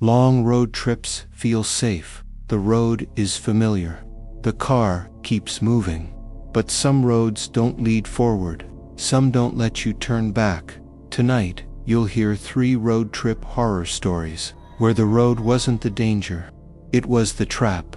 Long road trips feel safe. The road is familiar. The car keeps moving. But some roads don't lead forward. Some don't let you turn back. Tonight, you'll hear 3 road trip horror stories where the road wasn't the danger. It was the trap.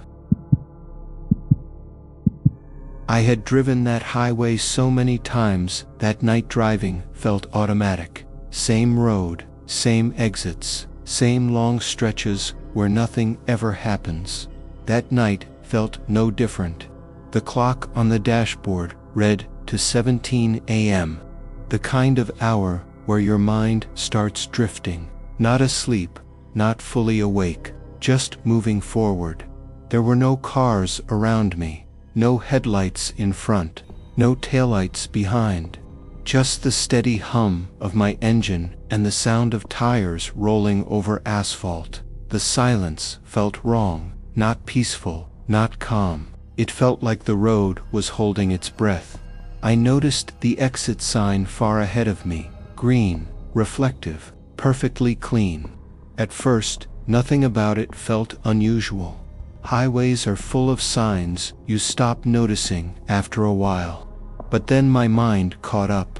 I had driven that highway so many times that night driving felt automatic. Same road, same exits, same long stretches where nothing ever happens. That night felt no different. The clock on the dashboard read to 17 a.m. The kind of hour where your mind starts drifting, not asleep, not fully awake, just moving forward. There were no cars around me, no headlights in front, no taillights behind, just the steady hum of my engine and the sound of tires rolling over asphalt. The silence felt wrong, not peaceful, not calm. It felt like the road was holding its breath. I noticed the exit sign far ahead of me, green, reflective, perfectly clean. At first, nothing about it felt unusual. Highways are full of signs you stop noticing after a while. But then my mind caught up.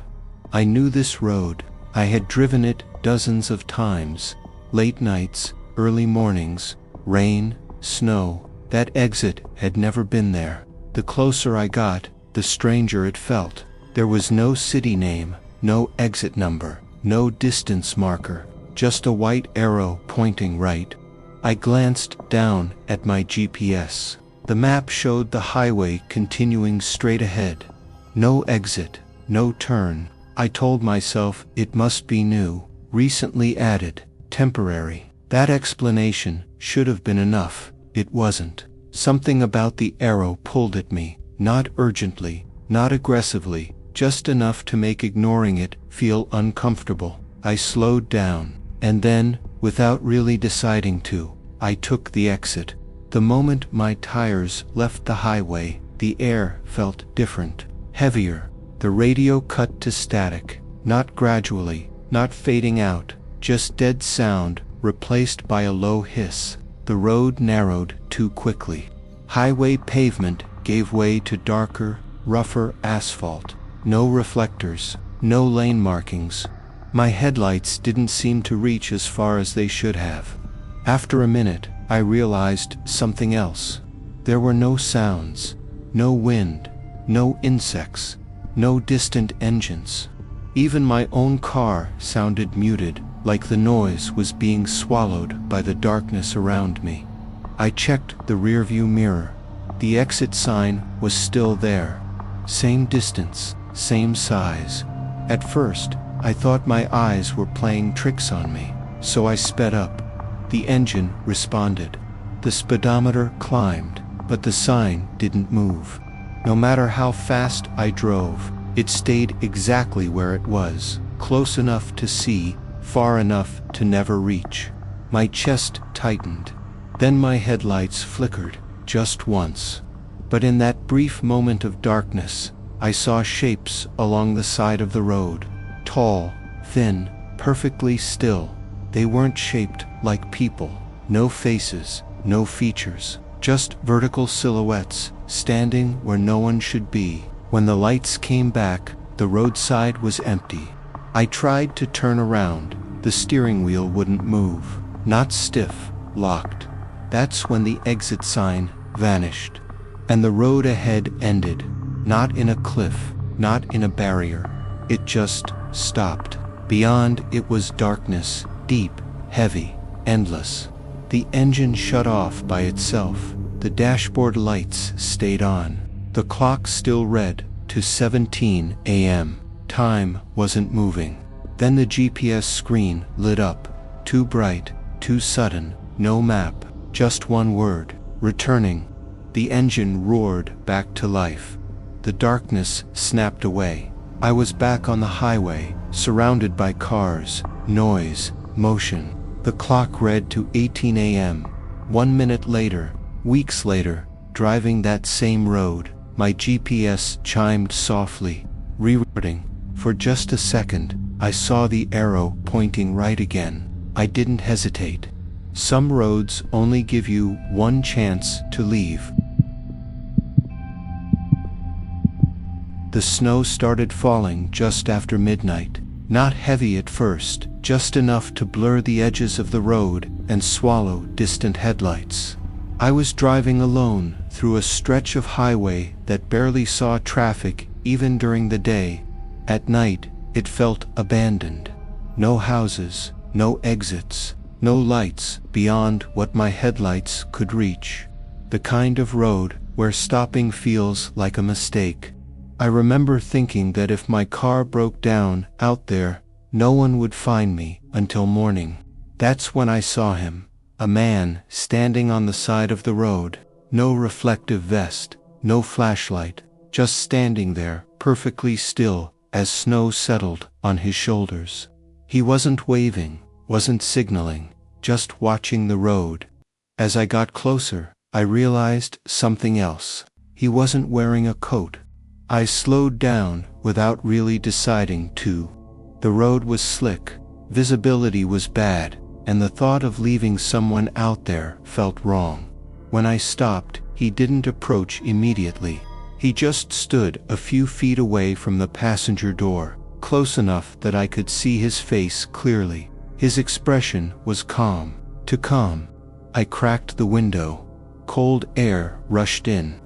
I knew this road. I had driven it dozens of times. Late nights, early mornings, rain, snow. That exit had never been there. The closer I got, the stranger it felt. There was no city name, no exit number, no distance marker, just a white arrow pointing right. I glanced down at my GPS. The map showed the highway continuing straight ahead. No exit, no turn. I told myself it must be new, recently added, temporary. That explanation should have been enough. It wasn't. Something about the arrow pulled at me, not urgently, not aggressively, just enough to make ignoring it feel uncomfortable. I slowed down, and then, without really deciding to, I took the exit. The moment my tires left the highway, the air felt different, heavier. The radio cut to static, not gradually, not fading out, just dead sound, replaced by a low hiss. The road narrowed too quickly. Highway pavement gave way to darker, rougher asphalt. No reflectors, no lane markings. My headlights didn't seem to reach as far as they should have. After a minute, I realized something else. There were no sounds, no wind, no insects, no distant engines. Even my own car sounded muted, like the noise was being swallowed by the darkness around me. I checked the rearview mirror. The exit sign was still there. Same distance, same size. At first, I thought my eyes were playing tricks on me, so I sped up. The engine responded. The speedometer climbed, but the sign didn't move. No matter how fast I drove, it stayed exactly where it was, close enough to see, far enough to never reach. My chest tightened. Then my headlights flickered, just once. But in that brief moment of darkness, I saw shapes along the side of the road. Tall, thin, perfectly still. They weren't shaped like people. No faces, no features. Just vertical silhouettes, standing where no one should be. When the lights came back, the roadside was empty. I tried to turn around. The steering wheel wouldn't move. Not stiff, locked. That's when the exit sign vanished. And the road ahead ended. Not in a cliff, not in a barrier. It just stopped. Beyond it was darkness, deep, heavy, endless. The engine shut off by itself. The dashboard lights stayed on. The clock still read to 17 a.m. Time wasn't moving. Then the GPS screen lit up. Too bright, too sudden, no map, just one word, returning. The engine roared back to life. The darkness snapped away. I was back on the highway, surrounded by cars, noise, motion. The clock read to 18 a.m. 1 minute later, weeks later, driving that same road, my GPS chimed softly, rerouting. For just a second, I saw the arrow pointing right again. I didn't hesitate. Some roads only give you one chance to leave. The snow started falling just after midnight. Not heavy at first, just enough to blur the edges of the road and swallow distant headlights. I was driving alone through a stretch of highway that barely saw traffic even during the day. At night, it felt abandoned. No houses, no exits, no lights beyond what my headlights could reach. The kind of road where stopping feels like a mistake. I remember thinking that if my car broke down out there, no one would find me until morning. That's when I saw him, a man standing on the side of the road. No reflective vest, no flashlight, just standing there, perfectly still, as snow settled on his shoulders. He wasn't waving, wasn't signaling, just watching the road. As I got closer, I realized something else. He wasn't wearing a coat. I slowed down without really deciding to. The road was slick, visibility was bad, and the thought of leaving someone out there felt wrong. When I stopped, he didn't approach immediately. He just stood a few feet away from the passenger door, close enough that I could see his face clearly. His expression was calm. Too calm. I cracked the window. Cold air rushed in.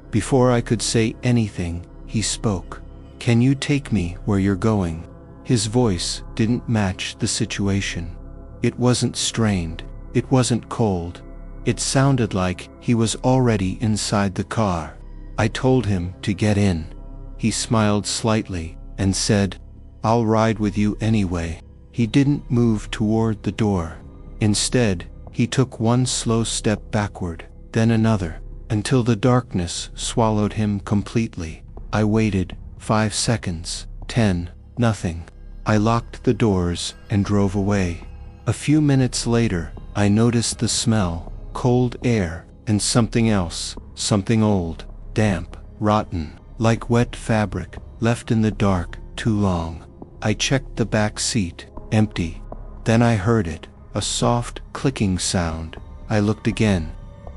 Before I could say anything, he spoke. "Can you take me where you're going?" His voice didn't match the situation. It wasn't strained. It wasn't cold. It sounded like he was already inside the car. I told him to get in. He smiled slightly and said, "I'll ride with you anyway." He didn't move toward the door. Instead, he took one slow step backward, then another, until the darkness swallowed him completely. I waited, 5 seconds, 10, nothing. I locked the doors and drove away. A few minutes later, I noticed the smell, cold air, and something else, something old, damp, rotten, like wet fabric, left in the dark too long. I checked the back seat, empty. Then I heard it, a soft, clicking sound. I looked again.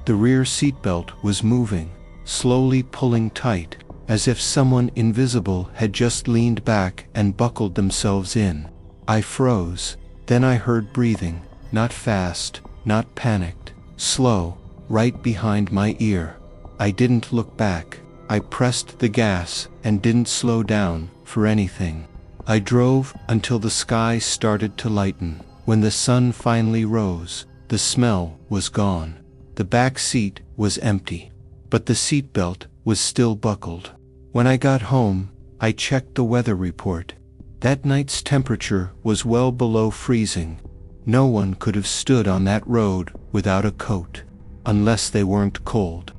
The rear seatbelt was moving, slowly pulling tight, as if someone invisible had just leaned back and buckled themselves in. I froze. Then I heard breathing, not fast, not panicked, slow, right behind my ear. I didn't look back. I pressed the gas and didn't slow down for anything. I drove until the sky started to lighten. When the sun finally rose, the smell was gone. The back seat was empty, but the seatbelt was still buckled. When I got home, I checked the weather report. That night's temperature was well below freezing. No one could have stood on that road without a coat, unless they weren't cold.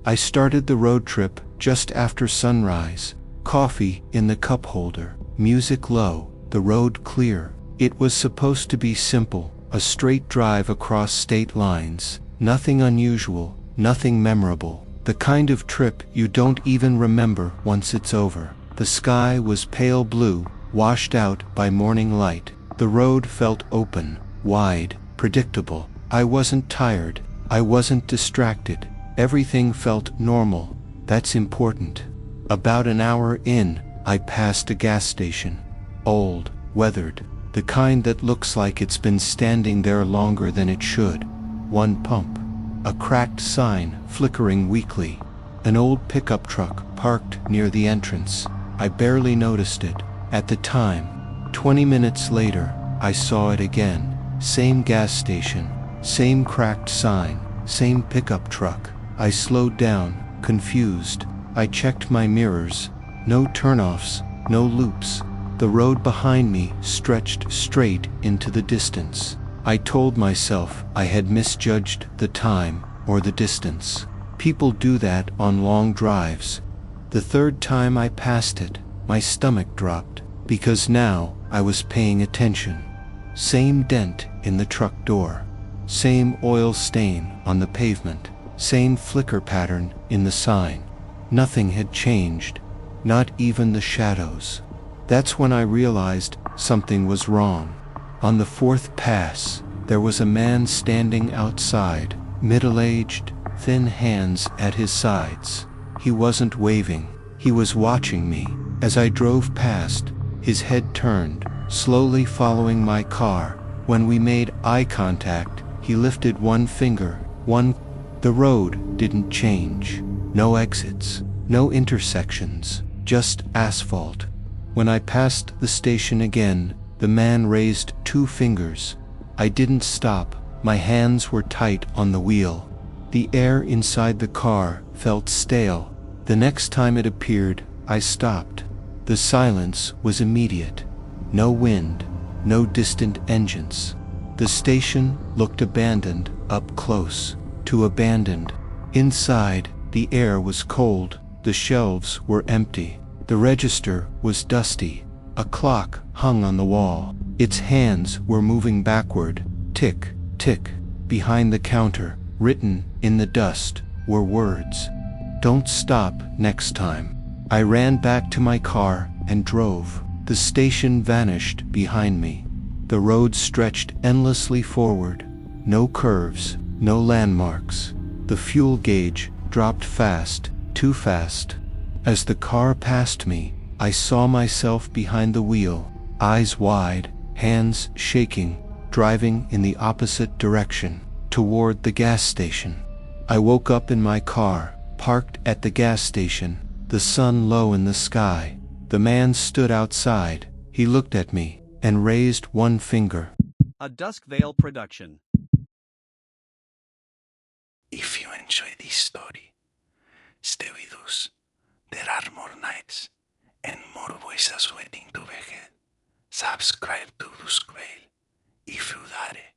I started the road trip just after sunrise, coffee in the cup holder, music low, the road clear. It was supposed to be simple, a straight drive across state lines, nothing unusual, nothing memorable, the kind of trip you don't even remember once it's over. The sky was pale blue, washed out by morning light. The road felt open, wide, predictable. I wasn't tired. I wasn't distracted. Everything felt normal. That's important. About an hour in, I passed a gas station. Old, weathered, the kind that looks like it's been standing there longer than it should. One pump. A cracked sign flickering weakly. An old pickup truck parked near the entrance. I barely noticed it at the time. 20 minutes later, I saw it again. Same gas station, same cracked sign, same pickup truck. I slowed down, confused. I checked my mirrors. No turnoffs, no loops. The road behind me stretched straight into the distance. I told myself I had misjudged the time or the distance. People do that on long drives. The third time I passed it, my stomach dropped, because now I was paying attention. Same dent in the truck door. Same oil stain on the pavement. Same flicker pattern in the sign. Nothing had changed, not even the shadows. That's when I realized something was wrong. On the fourth pass, there was a man standing outside, middle-aged, thin hands at his sides. He wasn't waving, he was watching me. As I drove past, his head turned, slowly following my car. When we made eye contact, he lifted one finger, The road didn't change. No exits, no intersections, just asphalt. When I passed the station again, the man raised two fingers. I didn't stop, my hands were tight on the wheel. The air inside the car felt stale. The next time it appeared, I stopped. The silence was immediate. No wind, no distant engines. The station looked abandoned up close, too abandoned. Inside, the air was cold, the shelves were empty. The register was dusty. A clock hung on the wall. Its hands were moving backward, tick, tick. Behind the counter, written in the dust, were words. "Don't stop next time." I ran back to my car and drove. The station vanished behind me. The road stretched endlessly forward. No curves, no landmarks. The fuel gauge dropped fast, too fast. As the car passed me, I saw myself behind the wheel, eyes wide, hands shaking, driving in the opposite direction, toward the gas station. I woke up in my car, parked at the gas station, the sun low in the sky. The man stood outside. He looked at me and raised one finger. A Dusk Veil production. If you enjoy this story, stay with us. There are more nights and more voices waiting to be heard. Subscribe to Dusk Veil if you dare.